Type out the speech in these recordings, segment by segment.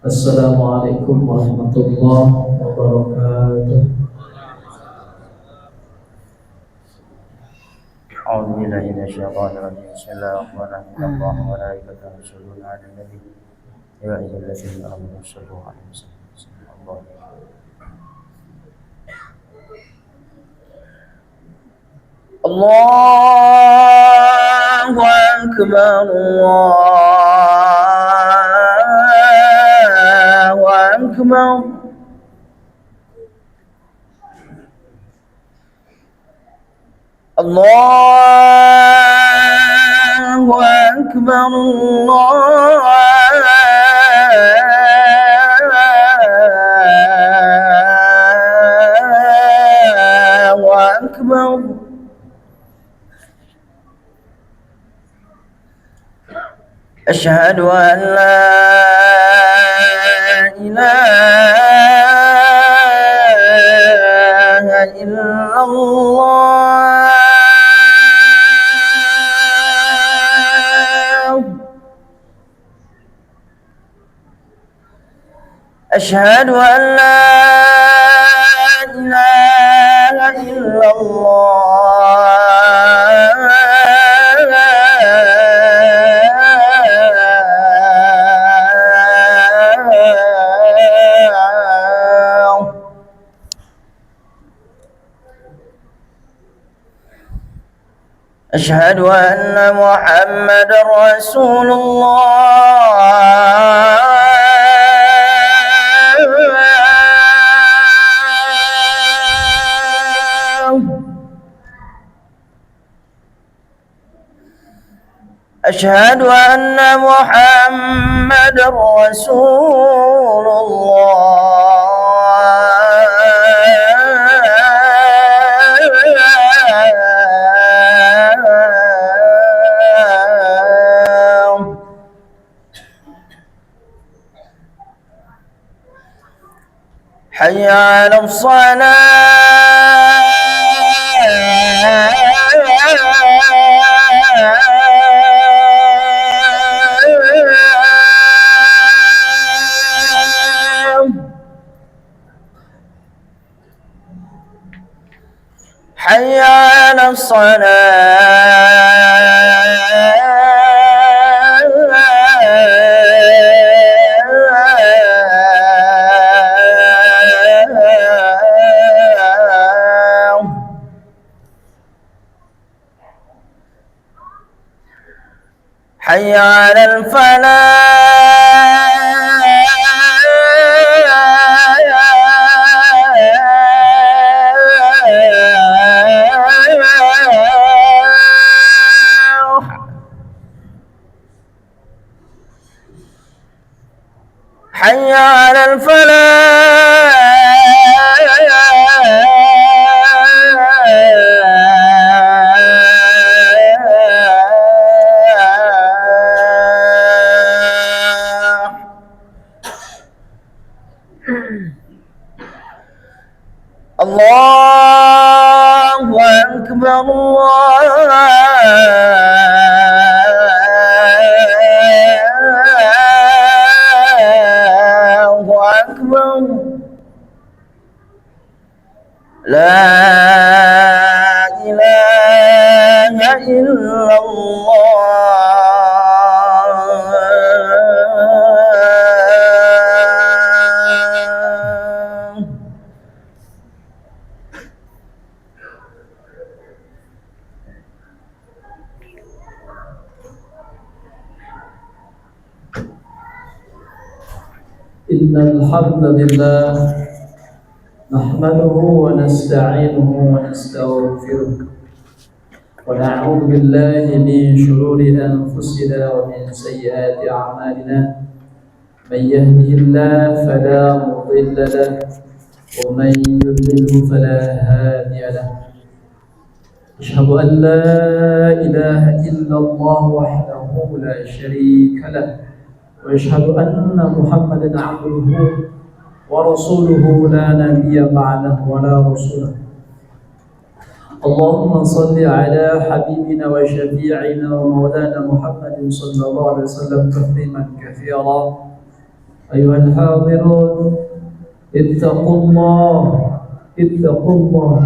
Assalamualaikum warahmatullahi wabarakatuh. أعوذ بالله من الشيطان الرجيم بسم الله الرحمن الرحيم الله وملائكته يصلون على النبي يا أيها الذين آمنوا صلوا عليه وسلموا الله الله أكبر الله أكبر الله أكبر الله أكبر أشهد أن لا إله إلا الله أشهد أن لا إله إلا الله أشهد أن محمد رسول الله أشهد أن محمد رسول الله حي على الصلاة حي على الصلاة حي على الفلاح حي على الفلاح الله أكبر الله أكبر لا إله إلا الله إن الحمد لله نحمده ونستعينه ونستغفره ونعوذ بالله من شرور أنفسنا ومن سيئات أعمالنا من يهده الله فلا مضل له ومن يضلل فلا هادي له أشهد أن لا إله إلا الله وحده لا شريك له وأشهد أن محمدا عبده ورسوله لا نبي بعده ولا رسوله اللهم صل على حبيبنا وشفيعنا ومولانا محمد صلى الله عليه وسلم تسليما كثيرا أيها الحاضرون اتقوا الله اتقوا الله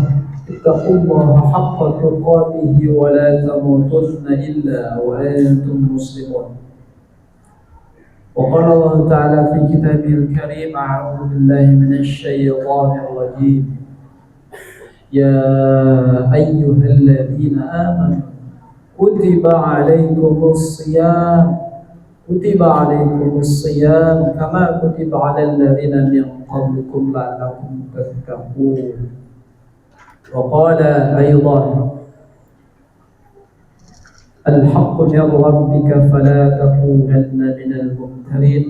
اتقوا الله حق تقاته ولا تموتن إلا وأنتم مسلمون. وقال الله تعالى في كتابه الكريم: أعوذ بالله من الشيطان الرجيم. يا أيها الذين آمنوا كتب عليكم الصيام كما كتب على الذين من قبلكم لعلكم تتقون. وقال أيضا: الحق من ربك فلا تكونن من الممترين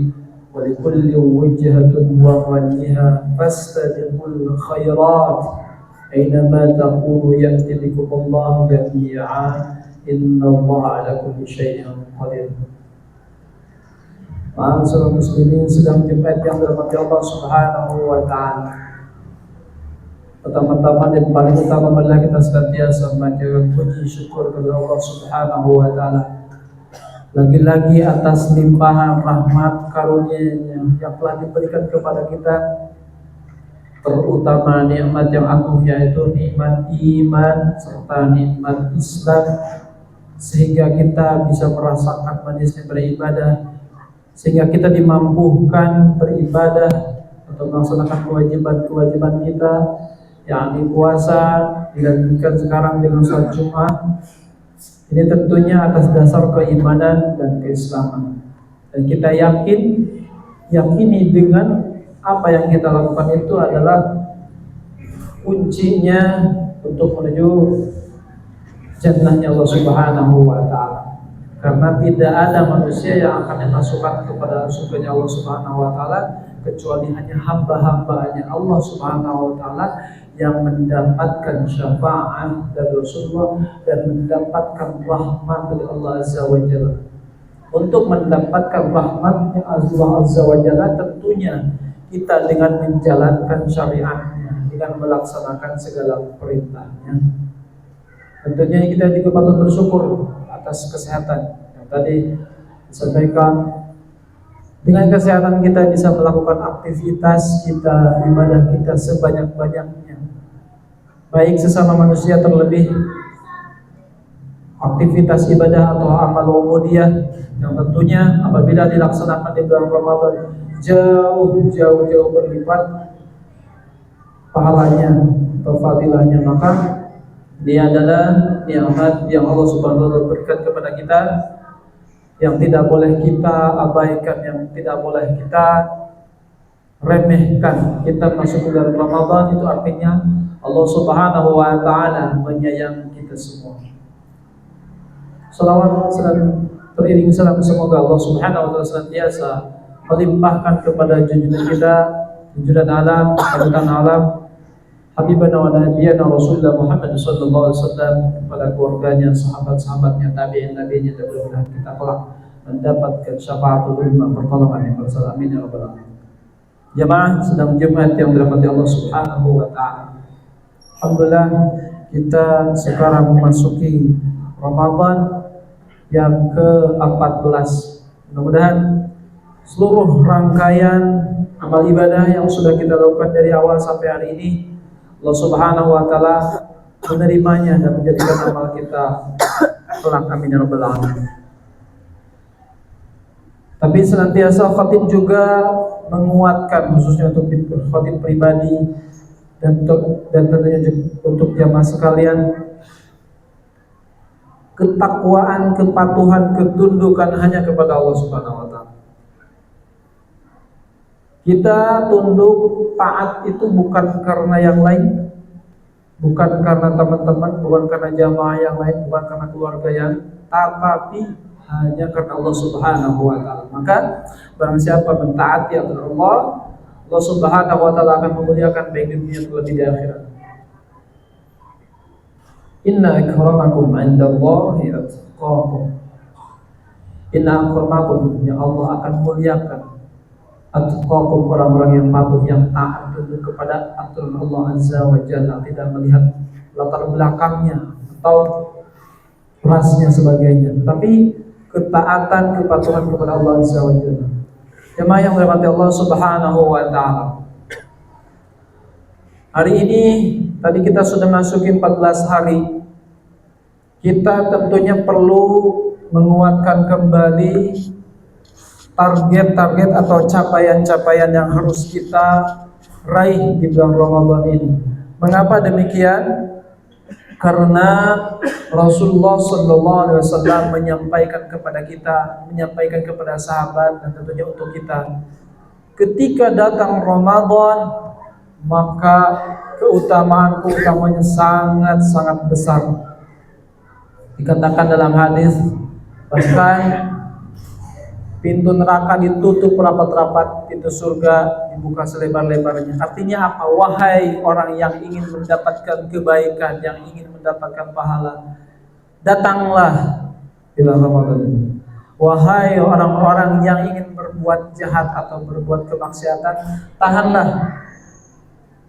ولكل وجهة ووليها فاستبقوا الخيرات أينما تكونوا يأتي بكم الله جميعا إن الله على كل شيء قدير. Ma'asyiral muslimin, sedang Jumat yang dirahmati Allah Subhanahu wa taala. Pertama-tama dan paling utama adalah kita senantiasa memanjatkan puji syukur kepada Allah Subhanahu wa taala. Lagi-lagi atas limpahan rahmat karunia-Nya yang telah diberikan kepada kita, terutama nikmat yang agung yaitu nikmat iman serta nikmat Islam, sehingga kita bisa merasakan manisnya beribadah, sehingga kita dimampukan beribadah atau melaksanakan kewajiban-kewajiban kita, yakni puasa dilanjutkan sekarang dengan sholat Jumat. Ini tentunya atas dasar keimanan dan keislaman, dan kita yakini dengan apa yang kita lakukan itu adalah kuncinya untuk menuju jannahnya Allah Subhanahu wa taala. Karena tidak ada manusia yang akan dimasukkan kepada surganya Allah Subhanahu wa taala kecuali hanya hamba-hambanya Allah Subhanahu wa taala yang mendapatkan syafaat dari Rasulullah dan mendapatkan rahmat dari Allah Azza wa Jalla. Untuk mendapatkan rahmatnya Allah Azza wa Jalla, tentunya kita dengan menjalankan syariatnya, dengan melaksanakan segala perintahnya. Tentunya kita juga patut bersyukur atas kesehatan yang tadi disampaikan. Dengan kesehatan kita bisa melakukan aktivitas kita, ibadah kita sebanyak-banyaknya, baik sesama manusia, terlebih aktivitas ibadah atau amal ubudiyah yang tentunya apabila dilaksanakan di bulan Ramadan jauh berlipat pahalanya atau fadilahnya. Maka dia adalah nikmat yang Allah Subhanahu wa taala berikan kepada kita, yang tidak boleh kita abaikan, yang tidak boleh kita remehkan. Kita masuk ke bulan Ramadan itu artinya Allah Subhanahu wa taala menyayangi kita semua. Salawat teriring salam semoga Allah Subhanahu wa taala senantiasa melimpahkan kepada junjungan kita, junjungan alam, panutan alam, Habibana wa Nabiyana Rasulullah Muhammad sallallahu alaihi wasallam, kepada keluarganya, sahabat-sahabatnya, tabi'in-tabi'innya, dan mudah-mudahan kita kelak mendapatkan syafaatul ummah, pertolongan yang bersama. Amin ya rabbal alamin. Jemaah sedang Jumat yang dirahmati Allah Subhanahu wa taala. Alhamdulillah kita sekarang memasuki Ramadan yang ke-14. Mudah-mudahan seluruh rangkaian amal ibadah yang sudah kita lakukan dari awal sampai hari ini, Allah Subhanahu wa taala menerimanya dan menjadikan amal kita kelak. Amin ya rabbal alamin. Tapi senantiasa khatib juga menguatkan, khususnya untuk khatib pribadi dan tentunya untuk jamaah sekalian, ketakwaan, kepatuhan, ketundukan hanya kepada Allah Subhanahu wa taala. Kita tunduk taat itu bukan karena yang lain, bukan karena teman-teman, bukan karena jamaah yang lain, bukan karena keluarga yang, tapi hanya karena Allah Subhanahu wa taala. Maka barang siapa mentaati Allah, Allah Subhanahu wa taala akan memuliakan baik di dunia terlebih di akhirat. Inna akramakum 'indallahi atqakum. Inna akramakum, ya Allah akan muliakan atqakum, orang-orang yang patuh, yang taat tunduk kepada aturan Allah Azza wa Jalla, tidak melihat latar belakangnya atau rasnya sebagainya, tapi ketaatan, kepatuhan kepada Allah Azza wa Jalla. Jemaah yang dirahmati Allah Subhanahu wa taala. Hari ini tadi kita sudah masuki 14 hari. Kita tentunya perlu menguatkan kembali target-target atau capaian-capaian yang harus kita raih di bulan Ramadan ini. Mengapa demikian? Karena Rasulullah Sallallahu Alaihi Wasallam menyampaikan kepada kita, menyampaikan kepada sahabat dan tentunya untuk kita, ketika datang Ramadan maka keutamanya sangat besar. Dikatakan dalam hadis, bahkan pintu neraka ditutup rapat-rapat, pintu surga dibuka selebar-lebarnya. Artinya apa? Wahai orang yang ingin mendapatkan kebaikan, yang ingin mendapatkan pahala, datanglah di bulan Ramadan ini. Wahai orang-orang yang ingin berbuat jahat atau berbuat kemaksiatan, tahanlah.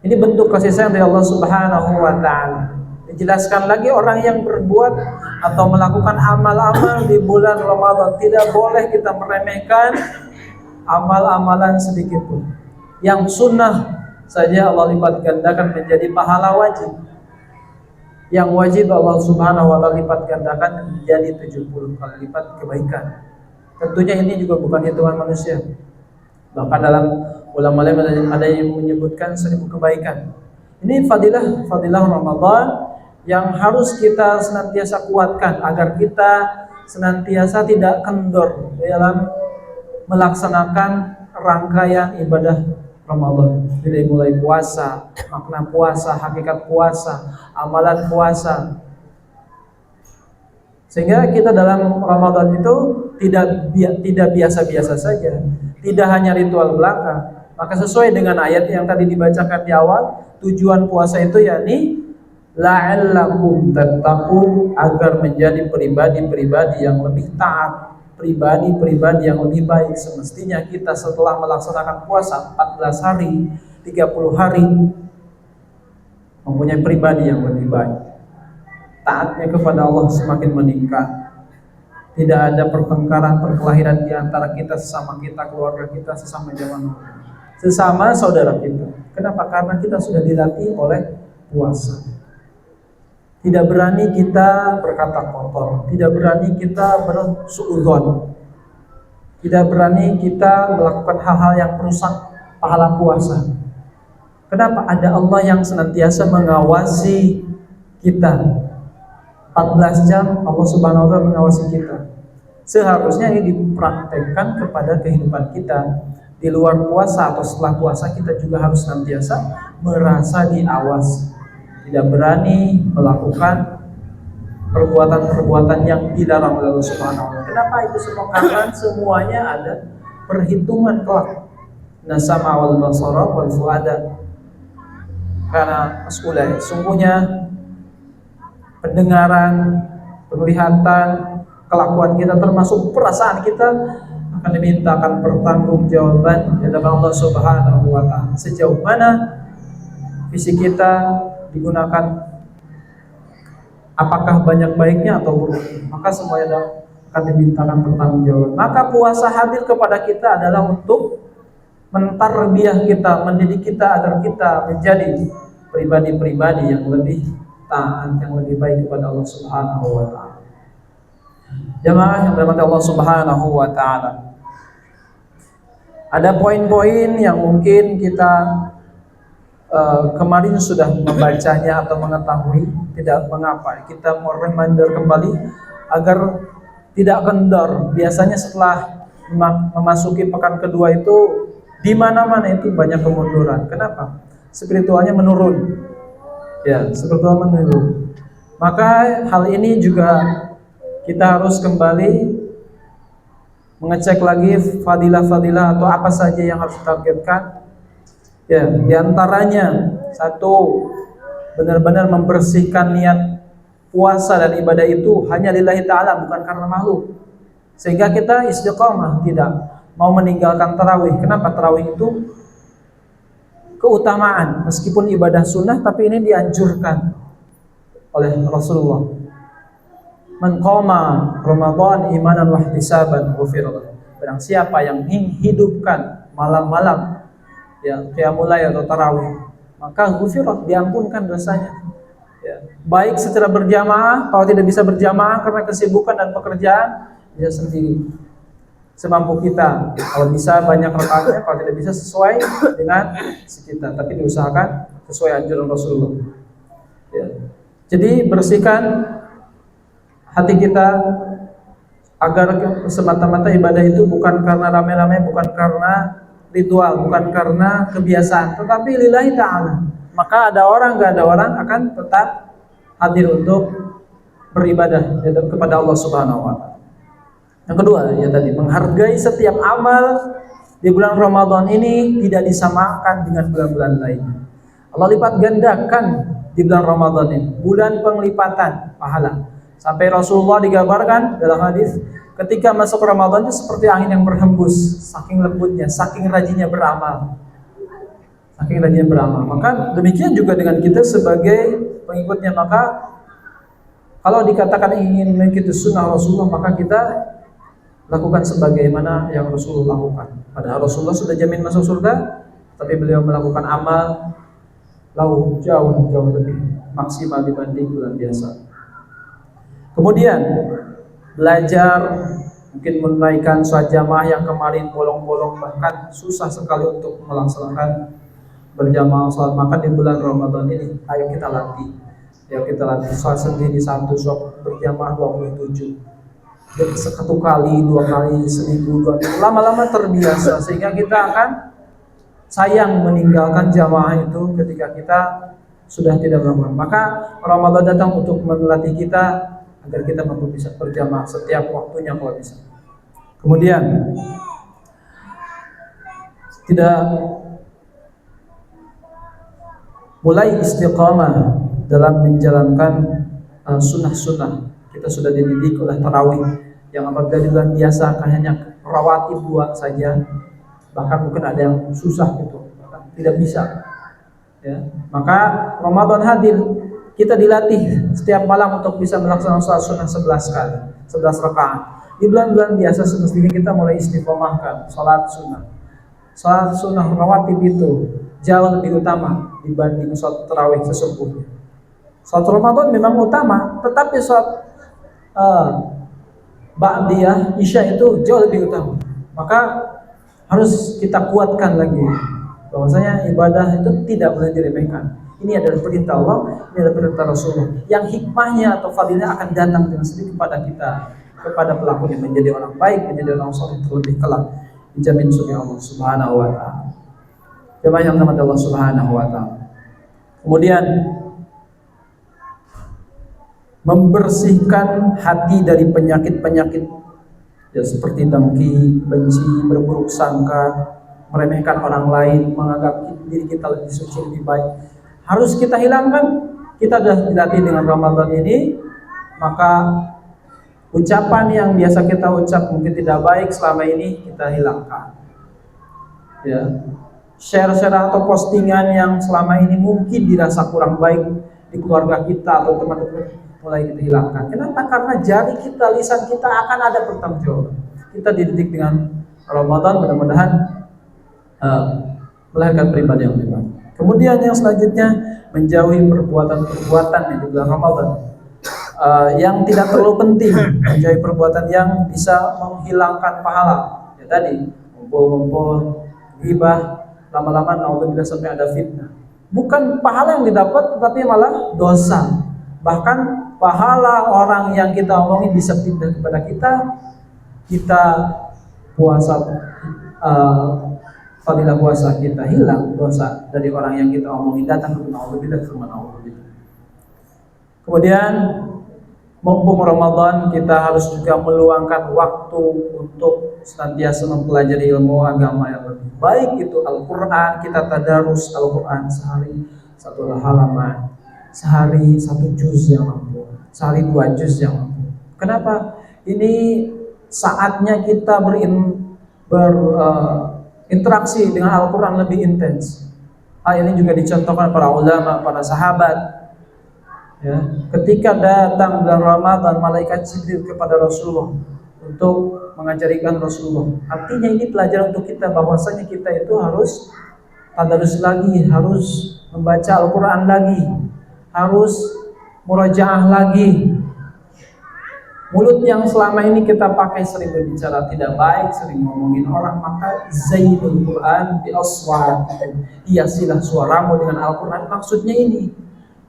Ini bentuk kasih sayang dari Allah Subhanahu wa taala. Dijelaskan lagi, orang yang berbuat atau melakukan amal-amal di bulan Ramadan, tidak boleh kita meremehkan amal-amalan sedikit pun. Yang sunnah saja Allah lipat gandakan menjadi pahala wajib. Yang wajib Allah Subhanahu wa taala lipat gandakan menjadi 70 kali lipat kebaikan. Tentunya ini juga bukan hitungan manusia. Bahkan dalam ulama lain ada yang menyebutkan 1000 kebaikan. Ini fadilah Ramadan yang harus kita senantiasa kuatkan agar kita senantiasa tidak kendor dalam melaksanakan rangkaian ibadah Ramadan. Dari mulai puasa, makna puasa, hakikat puasa, amalan puasa. Sehingga kita dalam Ramadan itu tidak biasa-biasa saja, tidak hanya ritual belaka. Maka sesuai dengan ayat yang tadi dibacakan di awal, tujuan puasa itu yakni la'allakum tattaqun, agar menjadi pribadi-pribadi yang lebih taat, pribadi-pribadi yang lebih baik. Semestinya kita setelah melaksanakan puasa 14 hari, 30 hari mempunyai pribadi yang lebih baik. Taatnya kepada Allah semakin meningkat. Tidak ada pertengkaran, perkelahian di antara kita, sesama kita, keluarga kita, sesama jamaah, sesama saudara kita. Kenapa? Karena kita sudah dilatih oleh puasa. Tidak berani kita berkata kotor, tidak berani kita bersuudzon, tidak berani kita melakukan hal-hal yang merusak pahala puasa. Kenapa? Ada Allah yang senantiasa mengawasi kita. 14 jam Allah Subhanahu wa taala mengawasi kita. Seharusnya ini dipraktekkan kepada kehidupan kita. Di luar puasa atau setelah puasa kita juga harus senantiasa merasa diawasi. Tidak berani melakukan perbuatan-perbuatan yang dilarang oleh Allah Subhanahu wa taala. Kenapa itu semua? Karena semuanya ada perhitungan kelak. Nasama wal basara wal fuada. Karena mas'ulai, sungguhnya pendengaran, penglihatan, kelakuan kita termasuk perasaan kita akan dimintakan pertanggungjawaban di hadapan Allah Subhanahu wa taala. Sejauh mana fisik kita digunakan, apakah banyak baiknya atau buruk, maka semuanya akan dimintakan pertanggungjawaban. Maka puasa hadir kepada kita adalah untuk mentarbiyah kita, mendidik kita agar kita menjadi pribadi-pribadi yang lebih taat, yang lebih baik kepada Allah Subhanahu wa taala. Jamaah yang dirahmati Allah Subhanahu wa taala. Ada poin-poin yang mungkin kita kemarin sudah membacanya atau mengetahui, tidak mengapa kita mau reminder kembali agar tidak kendor. Biasanya setelah memasuki pekan kedua itu di mana-mana itu banyak kemunduran. Kenapa? Spiritualnya menurun. Ya, spiritual menurun. Maka hal ini juga kita harus kembali mengecek lagi fadilah-fadilah atau apa saja yang harus ditargetkan. Ya, diantaranya satu, benar-benar membersihkan niat puasa dan ibadah itu hanya lillahi ta'ala, bukan karena makhluk. Sehingga kita istiqamah, tidak mau meninggalkan tarawih. Kenapa? Tarawih itu keutamaan, meskipun ibadah sunnah, tapi ini dianjurkan oleh Rasulullah. Man qama Ramadan imanan wa ihtisaban ghufira lahu. Barang siapa yang menghidupkan malam-malam ya qiyamul lail atau tarawih, maka ghufirat, diampunkan dosanya. Ya. Baik secara berjamaah, kalau tidak bisa berjamaah karena kesibukan dan pekerjaan, dia sendiri semampu kita. Kalau bisa banyak rakaatnya, kalau tidak bisa sesuai dengan kita, tapi diusahakan sesuai anjuran Rasulullah. Ya. Jadi bersihkan hati kita agar semata-mata ibadah itu bukan karena rame-rame, bukan karena ritual, bukan karena kebiasaan, tetapi lillahi ta'ala. Maka ada orang, gak ada orang akan tetap hadir untuk beribadah kepada Allah Subhanahu wa Ta'ala. Yang kedua, ya tadi, menghargai setiap amal di bulan Ramadan ini tidak disamakan dengan bulan-bulan lainnya. Allah lipat gandakan di bulan Ramadan ini, bulan penglipatan pahala. Sampai Rasulullah digambarkan dalam hadis, ketika masuk Ramadan itu seperti angin yang berhembus, saking lembutnya, saking rajinnya beramal. Saking rajinnya beramal. Maka demikian juga dengan kita sebagai pengikutnya. Maka kalau dikatakan ingin mengikuti sunnah Rasulullah, maka kita lakukan sebagaimana yang Rasulullah lakukan. Padahal Rasulullah sudah jamin masuk surga, tapi beliau melakukan amal jauh lebih maksimal dibanding bulan biasa. Kemudian belajar, mungkin menunaikan sholat jamaah yang kemarin bolong-bolong, bahkan susah sekali untuk melaksanakan berjamaah sholat makan di bulan Ramadan ini. Ayo kita latih. Sholat sendiri 1, sholat berjamaah 27. Dan satu kali, 2 kali, seminggu, 2 minggu, lama-lama terbiasa, sehingga kita akan sayang meninggalkan jamaah itu ketika kita sudah tidak melakukan. Maka Ramadan datang untuk melatih kita agar kita mampu bisa berjamaah setiap waktunya kalau bisa. Kemudian tidak mulai istiqamah dalam menjalankan sunnah-sunnah. Kita sudah dididik oleh tarawih yang apabila di bulan biasa akan hanya rawatib 2 saja, bahkan mungkin ada yang susah gitu, tidak bisa. Ya. Maka Ramadan hadir, kita dilatih setiap malam untuk bisa melaksanakan sholat sunnah 11 kali, 11 rakaat. Di bulan-bulan biasa semestinya kita mulai istiqomahkan sholat sunnah. Sholat sunnah rawatib itu jauh lebih utama dibanding sholat tarawih sesungguhnya. Sholat Ramadan memang utama, tetapi sholat ba'diyah isya itu jauh lebih utama. Maka harus kita kuatkan lagi bahwasanya ibadah itu tidak boleh diremehkan. Ini adalah perintah Allah, ini adalah perintah Rasulullah. Yang hikmahnya atau fadilnya akan datang dengan sendiri kepada kita, kepada pelakunya, menjadi orang baik, menjadi orang saleh terlebih kelak, dijamin surga Allah Subhanahu wa Ta'ala. Jemaah yang dirahmati Allah Subhanahu wa Ta'ala. Kemudian membersihkan hati dari penyakit-penyakit ya, seperti dengki, benci, berburuk sangka, meremehkan orang lain, menganggap diri kita lebih suci, lebih baik. Harus kita hilangkan. Kita sudah dilatih dengan Ramadan ini, maka ucapan yang biasa kita ucap mungkin tidak baik selama ini kita hilangkan. Ya. Share-share atau postingan yang selama ini mungkin dirasa kurang baik di keluarga kita atau teman-teman, mulai kita hilangkan. Kenapa? Karena jari kita, lisan kita akan ada pertanggungjawaban. Kita dididik dengan Ramadan, mudah-mudahan melahirkan pribadi yang lebih baik. Kemudian yang selanjutnya, menjauhi perbuatan-perbuatan di bulan Ramadan yang tidak terlalu penting, menjauhi perbuatan yang bisa menghilangkan pahala. Ya tadi, ngumpul-ngumpul, ghibah, lama-lama naudzubillah sampai ada fitnah. Bukan pahala yang didapat, tetapi malah dosa. Bahkan pahala orang yang kita omongin bisa pindah kepada kita puasa, fadilah puasa kita hilang, dosa dari orang yang kita omongin datang ke naudzubillah. Kemudian mumpung Ramadan, kita harus juga meluangkan waktu untuk senantiasa mempelajari ilmu agama yang lebih baik, itu Al-Quran. Kita tadarus Al-Quran sehari 1 halaman, sehari 1 juz yang mampu, sehari 2 juz yang mampu. Kenapa? Ini saatnya kita berinteraksi dengan Al-Quran lebih intens. Hal ini juga dicontohkan para ulama, para sahabat. Ya, ketika datang bulan Ramadan, malaikat Jibril kepada Rasulullah untuk mengajarikan Rasulullah. Artinya ini pelajaran untuk kita bahwasanya kita itu harus tadarus lagi, harus membaca Al-Quran lagi, harus murajaah lagi. Mulut yang selama ini kita pakai sering berbicara tidak baik, sering ngomongin orang, maka zainul Quran bi aswatikum, hiasilah suaramu dengan Al-Quran. Maksudnya ini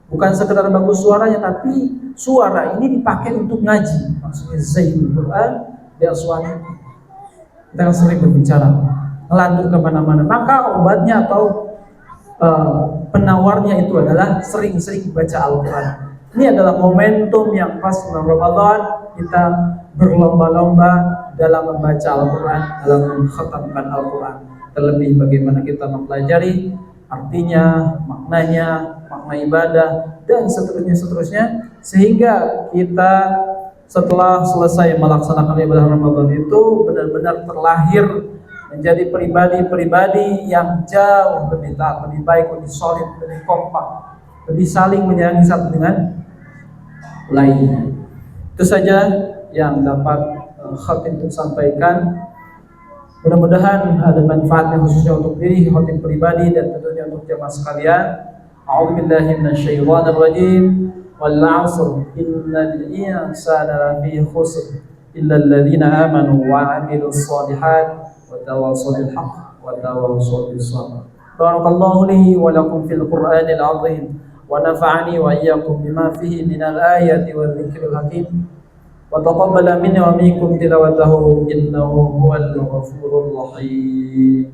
bukan sekedar bagus suaranya, tapi suara ini dipakai untuk ngaji. Maksudnya zainul Quran bi aswatikum. Kita kan sering berbicara, ngelantur kemana-mana. Maka obatnya atau penawarnya itu adalah sering-sering baca Al-Quran. Ini adalah momentum yang pas bulan Ramadan kita berlomba-lomba dalam membaca Al-Quran, dalam mengkhatamkan Al-Quran. Terlebih bagaimana kita mempelajari artinya, maknanya, makna ibadah, dan seterusnya, sehingga kita setelah selesai melaksanakan ibadah Ramadan itu benar-benar terlahir menjadi pribadi-pribadi yang jauh lebih taat, lebih baik, lebih solid, lebih kompak, lebih saling menyayangi satu dengan lainnya. Itu saja yang dapat khatib untuk sampaikan. Mudah-mudahan ada manfaatnya khususnya untuk diri khatib pribadi dan tentunya untuk jamaah sekalian. A'udzubillahi minasyaitonir rajim. Wal 'asr innal insana lafi khusr illa alladziina aamanu wa 'amilus shalihaati wa tawassaw bil haqq wa tawassaw bis sabr. Barakallahu li wa lakum fil Qur'anil 'azim. ونفعني وإياكم بما فيه من الآية والذكر الحكيم وتقبل مني ومنكم تلاوته إنه هو الغفور الرحيم.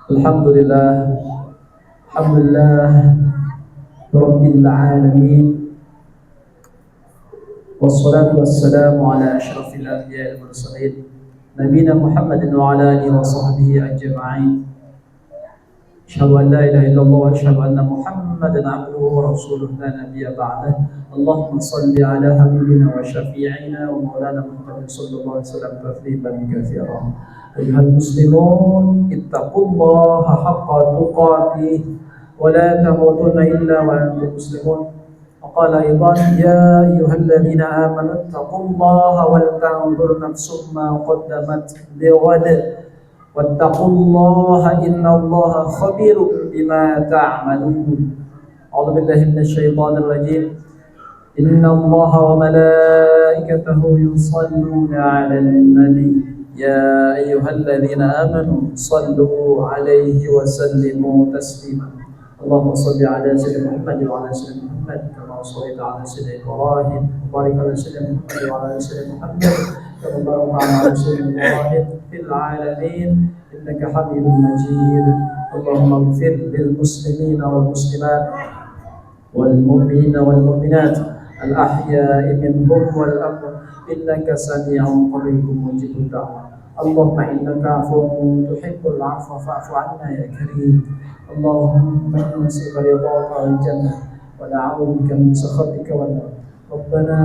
Alhamdulillah, alhamdulillah Rabbil Alamin. Wassalatu wassalamu ala asyrafil anbiya'i wal mursalin nabiyina Muhammadin wa ala alihi wa sahbihi ajma'in. Asyhadu an la ilaha illallah wa asyhadu anna Muhammadan 'abduhu wa rasuluhu la nabiyya ba'dah. Allahumma shalli ala habibina wa syafi'ina wa maulana Muhammadin sallallahu alaihi wasallam tasliman katsiran. Ayyuhal muslimun ittaqullaha haqqa tuqatih wa la tamutunna illa wa antum muslimun. وقال أيضا يا أيها الذين آمنوا اتقوا الله ولتنظر نفس ما قدمت لغد واتقوا الله إن الله خبير بما تعملون. أعوذ بالله من الشيطان الرجيم. إن الله وملائكته يصلون على النبي يا أيها الذين آمنوا صلوا عليه وسلموا تسليما. اللهم صل على سيدنا محمد وعلى سيدنا محمد كما صليت على سيدنا إبراهيم وبارك على سيدنا محمد وعلى سيدنا محمد كما باركت على سيدنا إبراهيم في العالمين إنك حميد مجيد. اللهم اغفر للمسلمين والمسلمات والمؤمنين والمؤمنات الأحياء منهم والأموات إنك سميع قريب مجيب الدعوة. اللهم إنك عفو تحب العفو فاعف عنا يا كريم. اللهم إنا نسألك رضاك والجنة ونعوذ بك من سخطك والنار. ربنا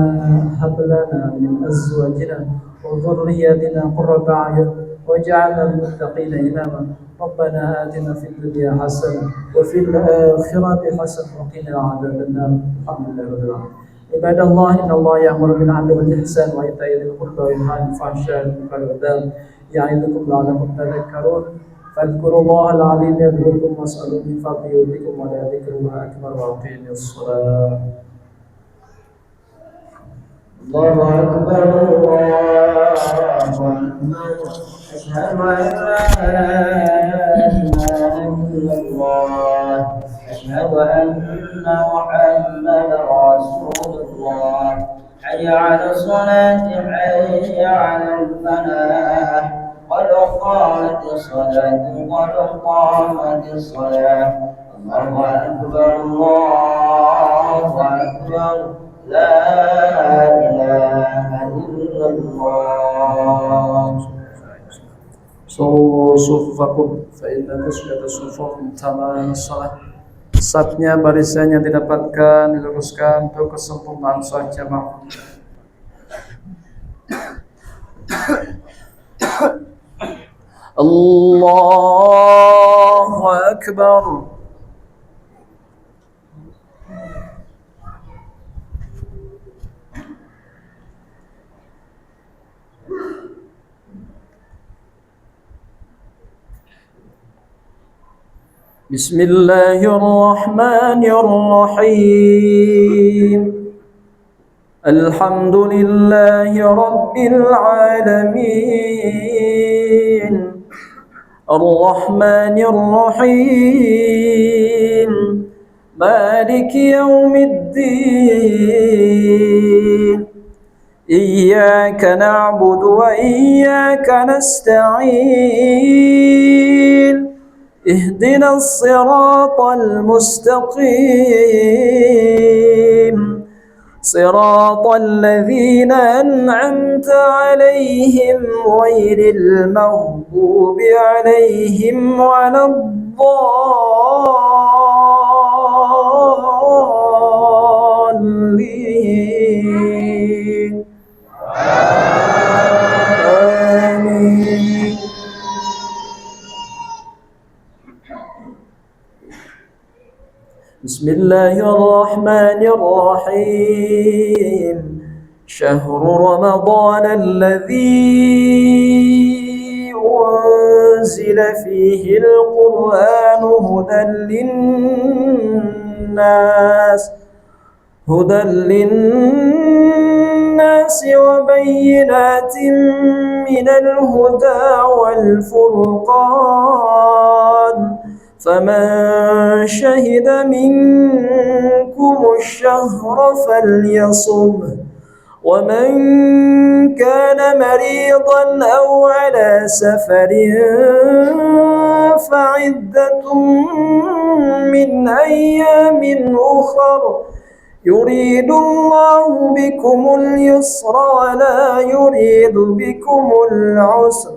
هب لنا من أزواجنا وذرياتنا قرة أعين واجعلنا للمتقين إماما. ربنا آتنا في الدنيا حسنة وفي الآخرة حسنة وقنا عذاب النار. الحمد لله رب العالمين. عباد الله إن الله يأمر بالعدل والإحسان وإيتاء ذي القربى وينهى عن الفحشاء والمنكر والبغي يعظكم لعلكم تذكرون. فاذكروا الله العظيم يذكركم واسألوه من فضله يؤتكم ولذكر الله أكبر وأقيموا الصلاة. الله أكبر الله أكبر أشهد أن لا إله إلا الله أشهد أن محمدا رسول الله. حي على الصلاة حي على الفلاح قد قامت الصلاة قد قامت الصلاة. الله أكبر الله أكبر لا إله إلا الله. Sufufakum fa inna tasbihata sufufakum tamam salat. Safnya barisan yang didapatkan diluruskan untuk kesempurnaan salat jamaah. Allahu Akbar. بسم الله الرحمن الرحيم الحمد لله رب العالمين الرحمن الرحيم مالك يوم الدين إياك نعبد وإياك نستعين اهدنا الصراط المستقيم صراط الذين أنعمت عليهم غير المغضوب عليهم ولا الضالين آمين. بسم الله الرحمن الرحيم شهر رمضان الذي أنزل فيه القرآن هدى للناس وبينات من الهدى والفرقان فمن شهد منكم الشهر فليصمه ومن كان مريضا أو على سفر فعدة من أيام أخر يريد الله بكم اليسر ولا يريد بكم العسر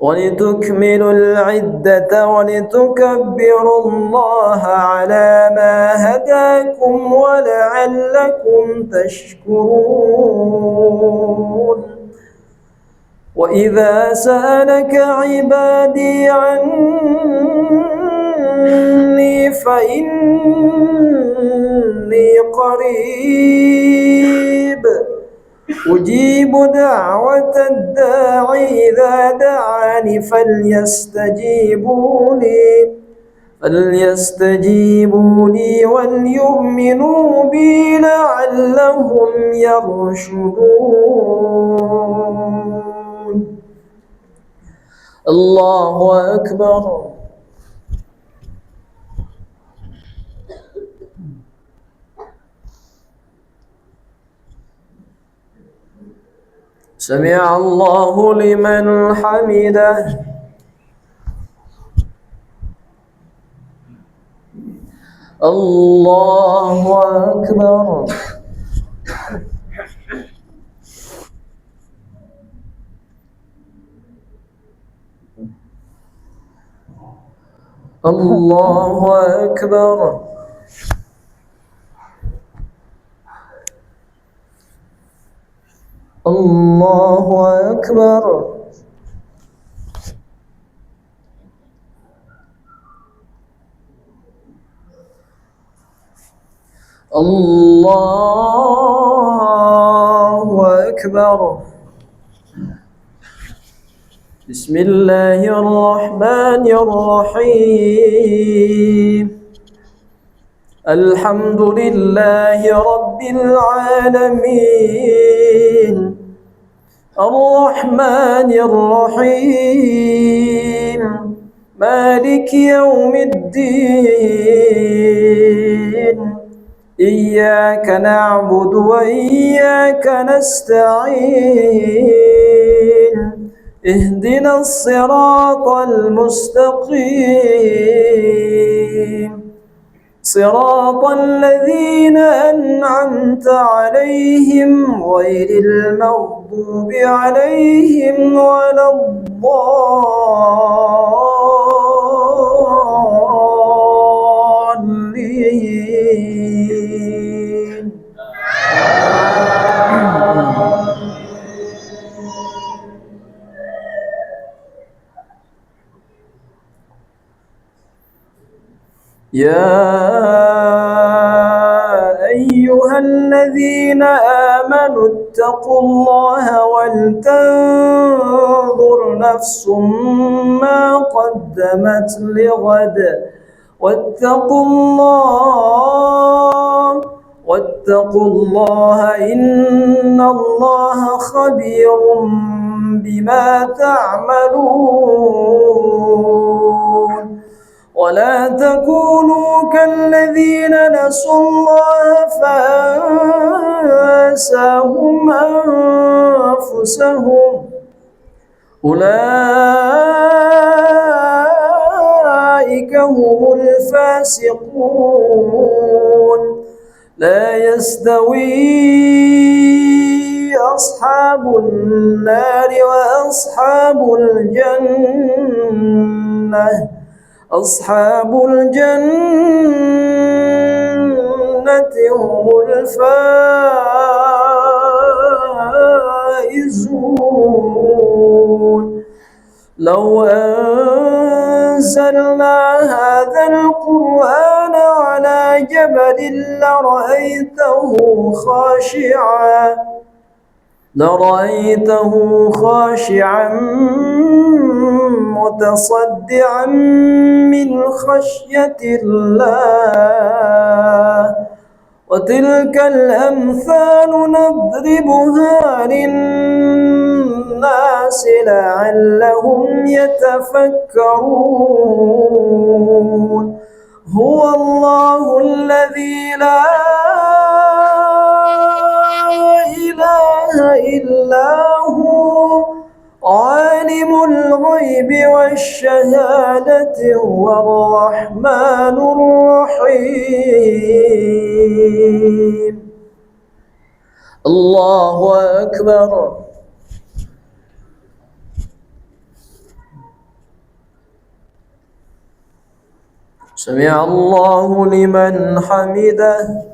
ولتكملوا العدة ولتكبروا الله على ما هداكم ولعلكم تشكرون وإذا سألك عبادي عني فإني قريب أجيب دعوة الداعي إذا دعاني فليستجيبوا لي وليؤمنوا بي لعلهم يرشدون. الله أكبر. سمع الله لمن حمده. الله أكبر. الله أكبر. الله أكبر. الله أكبر. بسم الله الرحمن الرحيم الحمد لله رب العالمين الرحمن الرحيم مالك يوم الدين إياك نعبد وإياك نستعين اهدنا الصراط المستقيم صراط الذين أنعمت عليهم غير المغضوب عليهم ولا الضالين. يا أيها الذين آمنوا اتقوا الله ولتنظر نفس ما قدمت لغد واتقوا الله إن الله خبير بما تعملون ولا تكونوا كالذين نسوا الله فأنساهم أنفسهم أولئك هم الفاسقون لا يستوي أصحاب النار وأصحاب الجنة أصحاب الجنة هم الفائزون لو أنزلنا هذا القرآن على جبل لرأيته خاشعا متصدعا من خشية الله وتلك الأمثال نضربها للناس لعلهم يتفكرون هو الله الذي لا إله إلا هو عالم الغيب والشهادة هو الرحمن الرحيم الله أكبر سمع الله لمن حمده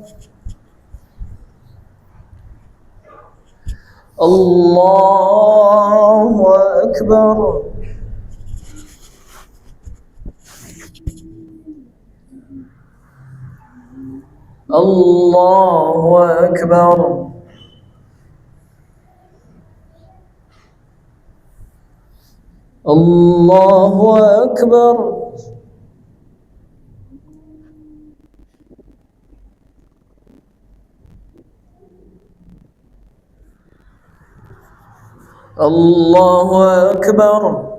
الله أكبر الله أكبر الله أكبر الله أكبر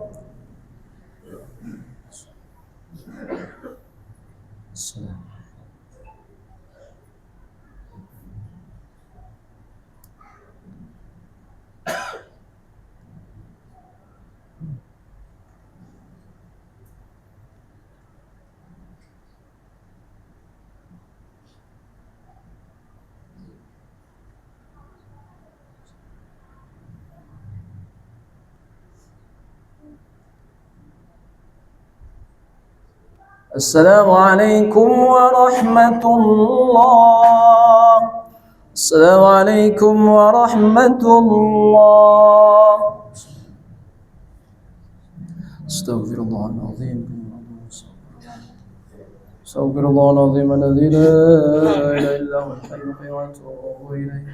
السلام عليكم ورحمة الله السلام عليكم ورحمة الله استغفر الله العظيم استغفر الله العظيم الذي لا إله إلا هو الحي القيوم وأتوب إليه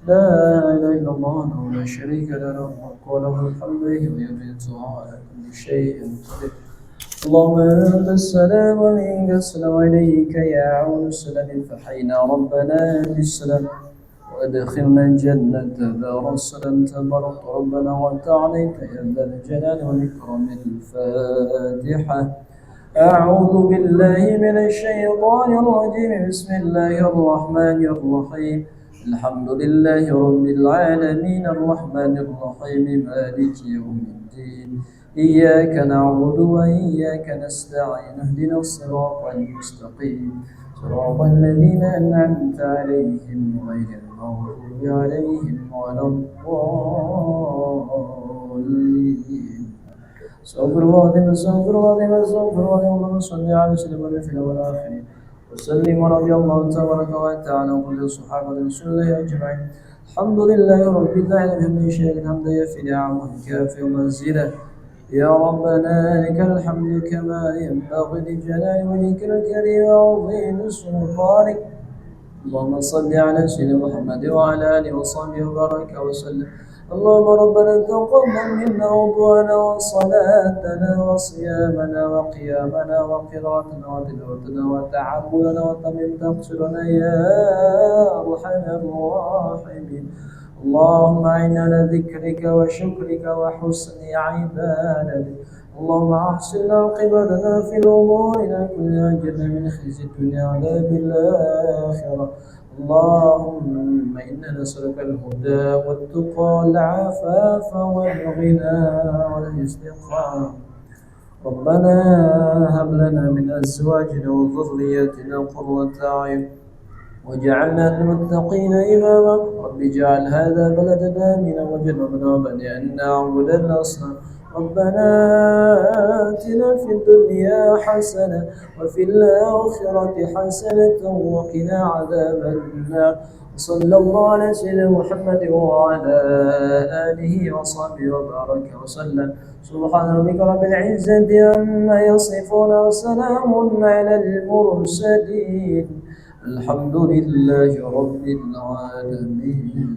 لا إله إلا الله وحده لا شريك له له الملك وله الحمد ويميت على كل شيء قدير اللهم أنت السلام ومنك السلام إليك يعود السلام فحينا ربنا بالسلام وأدخلنا الجنة دار السلام تبارك ربنا وأنت عليك يا ذا الجلال والإكرام الفاتحة أعوذ بالله من الشيطان الرجيم بسم الله الرحمن الرحيم الحمد لله رب العالمين الرحمن الرحيم مالك يوم الدين إياك نعبد وإياك نستعين اهدنا الصراط المستقيم صراط الذين أنعمت عليهم غير المغضوب عليهم ولا الضالين استغفر الله العظيم استغفر الله العظيم استغفر الله العظيم اللهم صل على سيدنا محمد في الأول والآخرين وسلم ورضي الله تبارك وتعالى عن كل الصحابة رسول الله أجمعين الحمد لله رب العالمين حمدا يشاء الحمد يفي نعمه كافي ومنزله يا ربنا لك الحمد كما ينبغي لجلال وجهك الكريم وعظيم سلطانك اللهم صل على سيدنا محمد وعلى آله وصحبه وبارك وسلم اللهم ربنا تقبل منا وضوءنا وصلاتنا وصيامنا وقيامنا وقراءتنا وتلاوتنا وتعبدنا وتمم تقصيرنا يا أرحم الراحمين. اللهم أعنا على ذكرك وشكرك وحسن عبادتك. اللهم أحسن عاقبتنا في أمورنا كلها أجرنا من خزي الدنيا وعذاب الآخرة. اللهم إنا نسألك الهدى والتقى والعفاف والغنى والاستقامة. ربنا هب لنا من أزواجنا وذرياتنا قرة أعين واجعلنا للمتقين إماما. رب اجعل هذا بلدنا آمنا وجنبنا وبني أن نعبد الأصنام. ربنا آتنا في الدنيا حسنة وفي الآخرة حسنة وقنا عذاب النار. صلى الله على سيدنا محمد وعلى آله وصحبه وبارك وسلم. سبحان ربك رب العزة عما يصفون وسلام على المرسلين. الحمد لله رب العالمين.